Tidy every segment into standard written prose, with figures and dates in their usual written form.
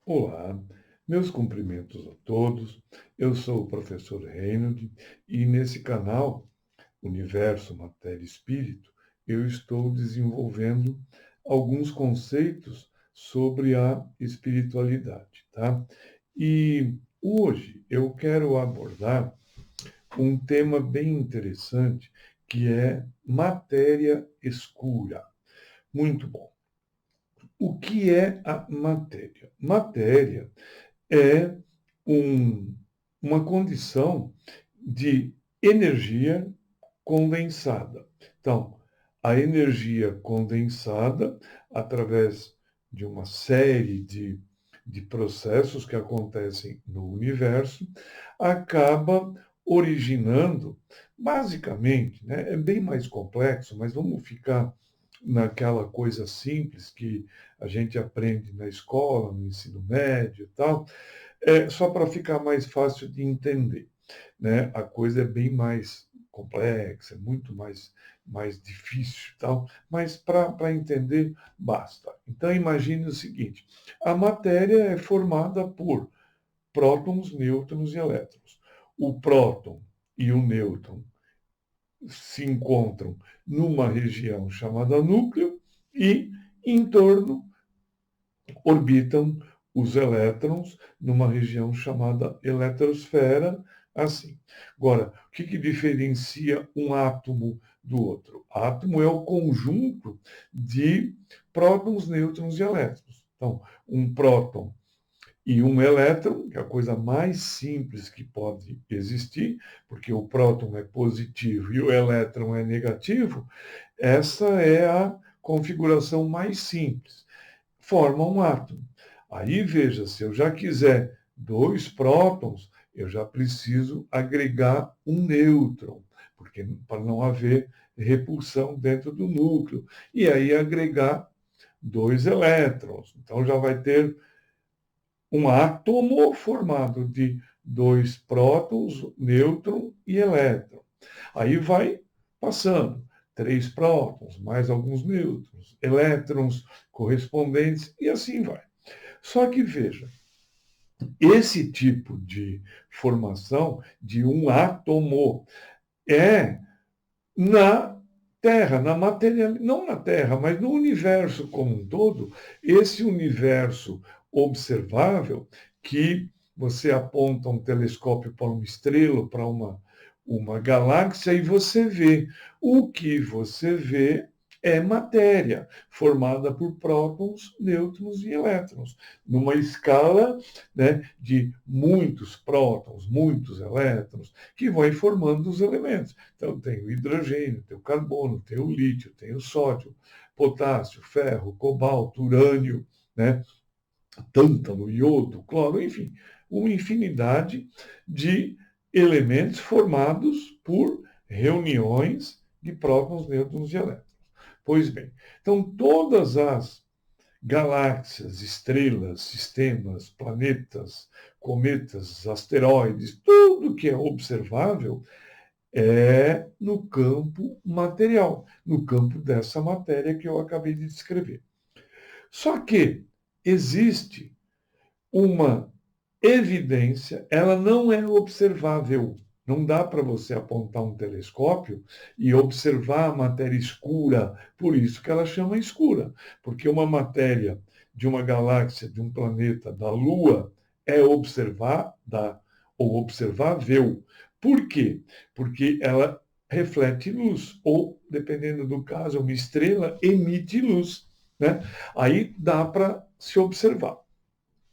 Olá, meus cumprimentos a todos. Eu sou o professor Reinhold e nesse canal, Universo, Matéria e Espírito, eu estou desenvolvendo alguns conceitos sobre a espiritualidade, tá? E hoje eu quero abordar um tema bem interessante que é matéria escura. Muito bom. O que é a matéria? Matéria é um- uma condição de energia condensada. Então, a energia condensada, através de uma série de processos que acontecem no universo, acaba originando, basicamente, né, é bem mais complexo, mas vamos ficar naquela coisa simples que a gente aprende na escola, no ensino médio e tal, só para ficar mais fácil de entender, né? A coisa é bem mais complexa, é muito mais difícil e tal, mas para entender, basta. Então, imagine o seguinte, a matéria é formada por prótons, nêutrons e elétrons. O próton e o nêutron se encontram numa região chamada núcleo e, em torno, orbitam os elétrons numa região chamada eletrosfera, assim. Agora, o que diferencia um átomo do outro? Átomo é o conjunto de prótons, nêutrons e elétrons. Então, um próton e um elétron, que é a coisa mais simples que pode existir, porque o próton é positivo e o elétron é negativo, essa é a configuração mais simples. Forma um átomo. Aí veja, se eu já quiser dois prótons, eu já preciso agregar um nêutron, porque para não haver repulsão dentro do núcleo. E aí agregar dois elétrons. Então já vai ter um átomo formado de dois prótons, nêutron e elétron. Aí vai passando. Três prótons, mais alguns nêutrons, elétrons correspondentes, e assim vai. Só que veja, esse tipo de formação de um átomo é na Terra, na matéria, não na Terra, mas no universo como um todo, esse universo observável que você aponta um telescópio para uma estrela, para uma galáxia, e você vê. O que você vê é matéria, formada por prótons, nêutrons e elétrons, numa escala, né, de muitos prótons, muitos elétrons, que vão formando os elementos. Então, tem o hidrogênio, tem o carbono, tem o lítio, tem o sódio, potássio, ferro, cobalto, urânio, né? Tântalo, iodo, cloro, enfim, uma infinidade de elementos formados por reuniões de prótons, nêutrons e elétrons. Pois bem, então todas as galáxias, estrelas, sistemas, planetas, cometas, asteroides, tudo que é observável é no campo material, no campo dessa matéria que eu acabei de descrever. Só que existe uma evidência, ela não é observável. Não dá para você apontar um telescópio e observar a matéria escura, por isso que ela chama escura, porque uma matéria de uma galáxia, de um planeta, da Lua, é ou observável. Por quê? Porque ela reflete luz, ou, dependendo do caso, uma estrela emite luz. Né? Aí dá para se observar.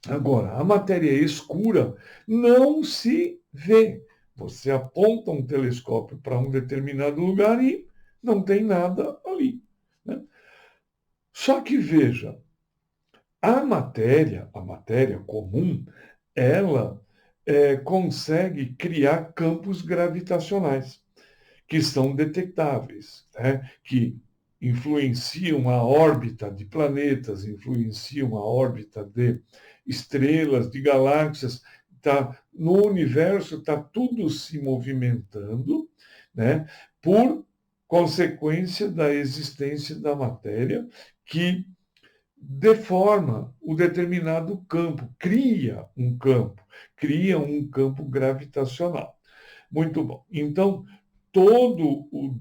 Agora, a matéria escura não se vê. Você aponta um telescópio para um determinado lugar e não tem nada ali. Né? Só que veja, a matéria comum, ela consegue criar campos gravitacionais que são detectáveis, né? Que influenciam a órbita de planetas, influenciam a órbita de estrelas, de galáxias. Tá, no universo está tudo se movimentando, né? Por consequência da existência da matéria, que deforma o determinado campo, cria um campo gravitacional. Muito bom. Então, todo o,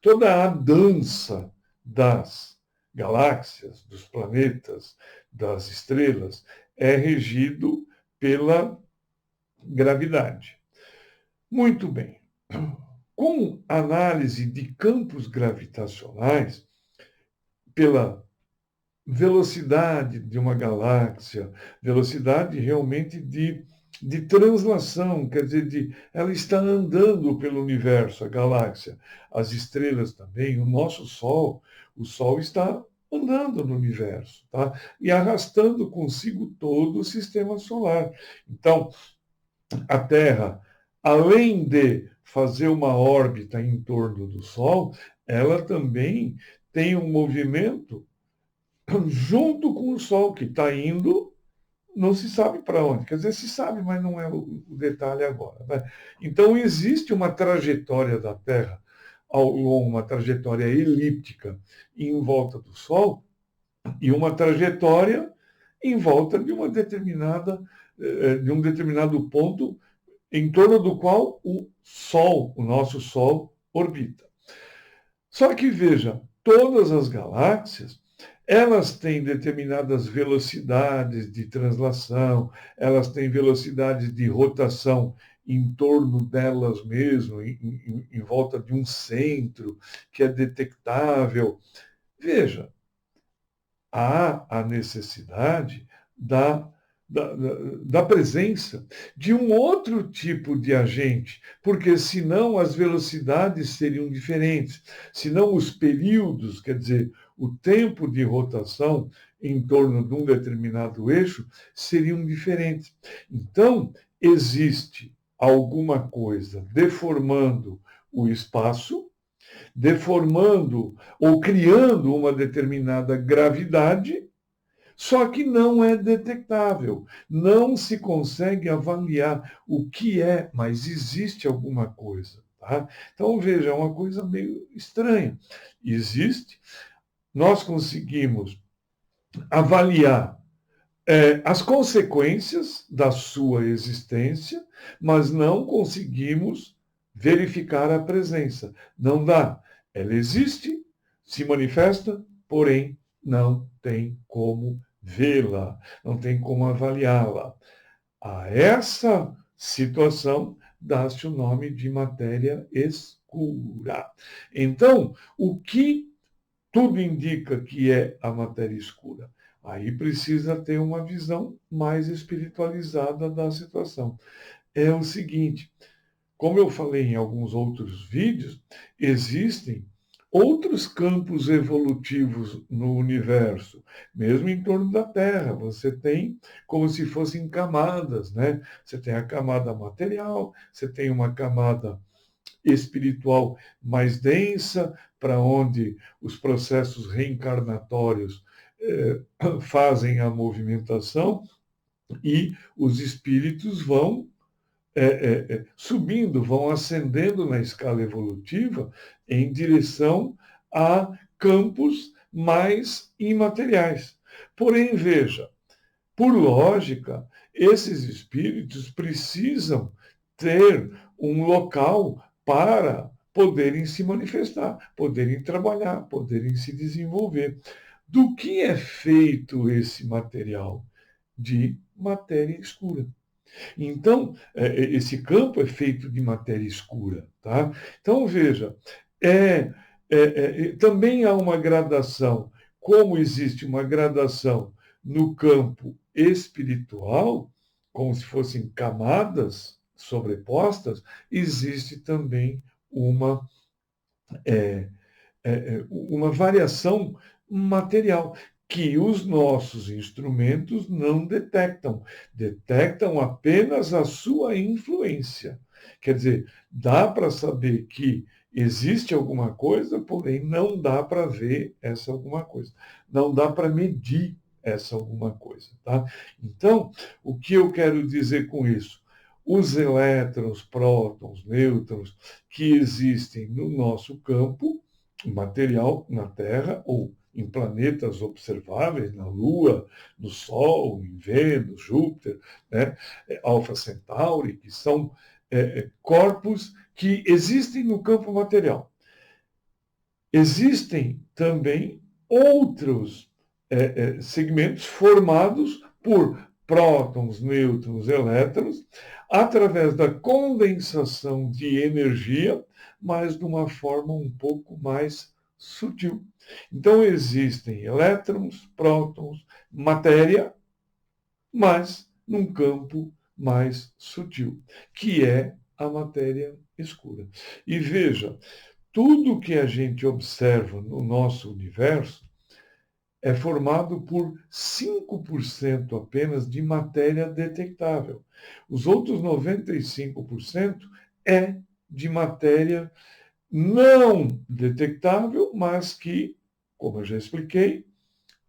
toda a dança das galáxias, dos planetas, das estrelas, é regido pela gravidade. Muito bem. Com análise de campos gravitacionais, pela velocidade de uma galáxia, velocidade realmente de translação, quer dizer, ela está andando pelo universo, a galáxia, as estrelas também, o Sol está andando no universo, tá? E arrastando consigo todo o sistema solar. Então, a Terra, além de fazer uma órbita em torno do Sol, ela também tem um movimento junto com o Sol, que está indo, não se sabe para onde. Quer dizer, se sabe, mas não é o detalhe agora. Né? Então, existe uma trajetória da Terra ao longo, uma trajetória elíptica em volta do Sol e uma trajetória em volta de uma determinada, de um determinado ponto em torno do qual o Sol, o nosso Sol, orbita. Só que veja, todas as galáxias, elas têm determinadas velocidades de translação, elas têm velocidades de rotação em torno delas mesmo, em volta de um centro que é detectável. Veja, há a necessidade da, da presença de um outro tipo de agente, porque senão as velocidades seriam diferentes, senão os períodos, quer dizer, o tempo de rotação em torno de um determinado eixo seriam diferentes. Então, existe alguma coisa deformando o espaço, deformando ou criando uma determinada gravidade, só que não é detectável. Não se consegue avaliar o que é, mas existe alguma coisa. Tá? Então, veja, é uma coisa meio estranha. Existe, nós conseguimos avaliar as consequências da sua existência, mas não conseguimos verificar a presença. Não dá. Ela existe, se manifesta, porém não tem como vê-la, não tem como avaliá-la. A essa situação dá-se o nome de matéria escura. Então, o que tudo indica que é a matéria escura? Aí precisa ter uma visão mais espiritualizada da situação. É o seguinte, como eu falei em alguns outros vídeos, existem outros campos evolutivos no universo, mesmo em torno da Terra. Você tem como se fossem camadas, né? Você tem a camada material, você tem uma camada espiritual mais densa, para onde os processos reencarnatórios fazem a movimentação e os espíritos vão subindo, vão ascendendo na escala evolutiva em direção a campos mais imateriais. Porém, veja, por lógica, esses espíritos precisam ter um local para poderem se manifestar, poderem trabalhar, poderem se desenvolver. Do que é feito esse material? De matéria escura. Então, esse campo é feito de matéria escura. Tá? Então, veja, também há uma gradação, como existe uma gradação no campo espiritual, como se fossem camadas sobrepostas, existe também uma, uma variação material que os nossos instrumentos não detectam. Detectam apenas a sua influência. Quer dizer, dá para saber que existe alguma coisa, porém não dá para ver essa alguma coisa. Não dá para medir essa alguma coisa. Tá? Então, o que eu quero dizer com isso? Os elétrons, prótons, nêutrons que existem no nosso campo material na Terra ou em planetas observáveis, na Lua, no Sol, em Vênus, Júpiter, né, Alfa Centauri, que são corpos que existem no campo material. Existem também outros segmentos formados por prótons, nêutrons, elétrons, através da condensação de energia, mas de uma forma um pouco mais sutil. Então, existem elétrons, prótons, matéria, mas num campo mais sutil, que é a matéria escura. E veja, tudo que a gente observa no nosso universo é formado por 5% apenas de matéria detectável. Os outros 95% é de matéria não detectável, mas que, como eu já expliquei,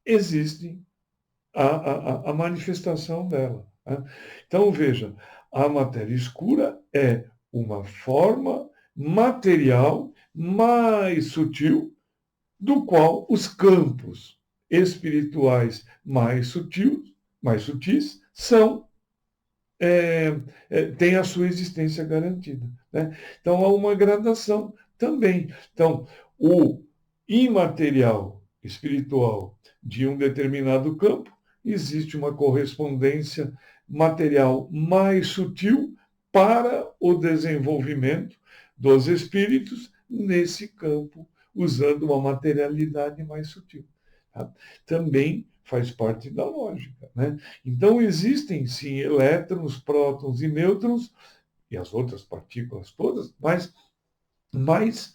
existe a manifestação dela. Né? Então, veja, a matéria escura é uma forma material mais sutil, do qual os campos espirituais mais sutis, têm a sua existência garantida. Né? Então, há uma gradação também. Então, o imaterial espiritual de um determinado campo, existe uma correspondência material mais sutil para o desenvolvimento dos espíritos nesse campo, usando uma materialidade mais sutil. Tá? Também faz parte da lógica. Né? Então, existem, sim, elétrons, prótons e nêutrons, e as outras partículas todas, mas mais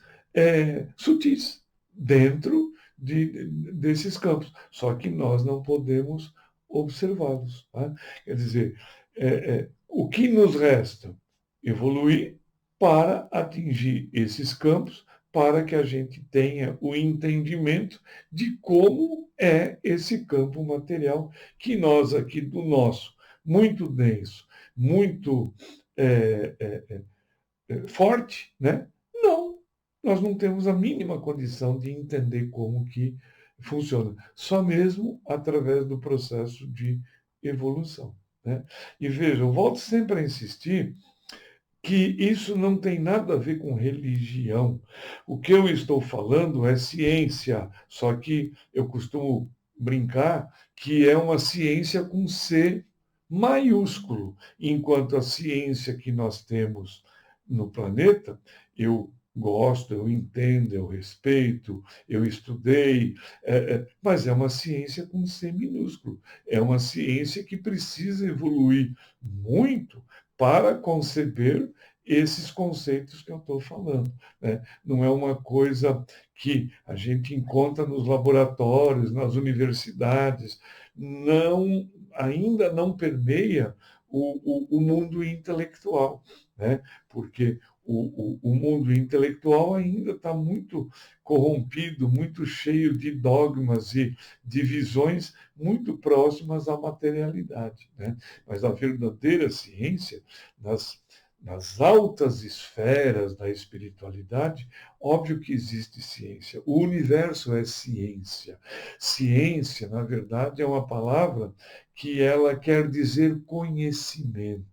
sutis dentro desses campos. Só que nós não podemos observá-los. Tá? Quer dizer, o que nos resta? Evoluir para atingir esses campos, para que a gente tenha o entendimento de como é esse campo material que nós aqui do nosso, muito denso, muito forte, né? Não, nós não temos a mínima condição de entender como que funciona, só mesmo através do processo de evolução. Né? E vejam, volto sempre a insistir que isso não tem nada a ver com religião. O que eu estou falando é ciência, só que eu costumo brincar que é uma ciência com C maiúsculo, enquanto a ciência que nós temos no planeta, eu gosto, eu entendo, eu respeito, eu estudei, mas é uma ciência com C minúsculo. É uma ciência que precisa evoluir muito para conceber esses conceitos que eu estou falando. Né? Não é uma coisa que a gente encontra nos laboratórios, nas universidades, não, ainda não permeia o mundo intelectual, né? Porque o mundo intelectual ainda está muito corrompido, muito cheio de dogmas e divisões muito próximas à materialidade. Né? Mas a verdadeira ciência, nas altas esferas da espiritualidade, óbvio que existe ciência. O universo é ciência. Ciência, na verdade, é uma palavra que ela quer dizer conhecimento.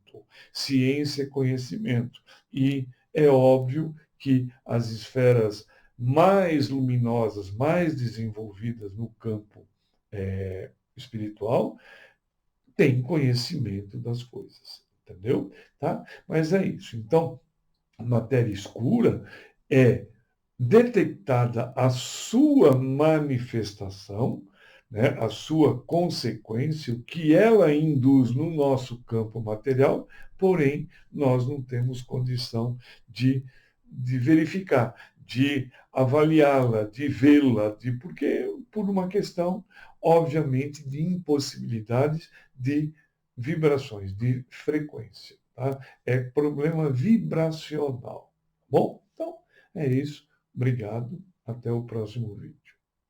Ciência é conhecimento. E é óbvio que as esferas mais luminosas, mais desenvolvidas no campo espiritual, têm conhecimento das coisas. Entendeu? Tá? Mas é isso. Então, a matéria escura é detectada a sua manifestação, né, a sua consequência, o que ela induz no nosso campo material, porém, nós não temos condição de verificar, de avaliá-la, de vê-la, porque por uma questão, obviamente, de impossibilidades de vibrações, de frequência. Tá? É problema vibracional. Bom, então é isso. Obrigado. Até o próximo vídeo.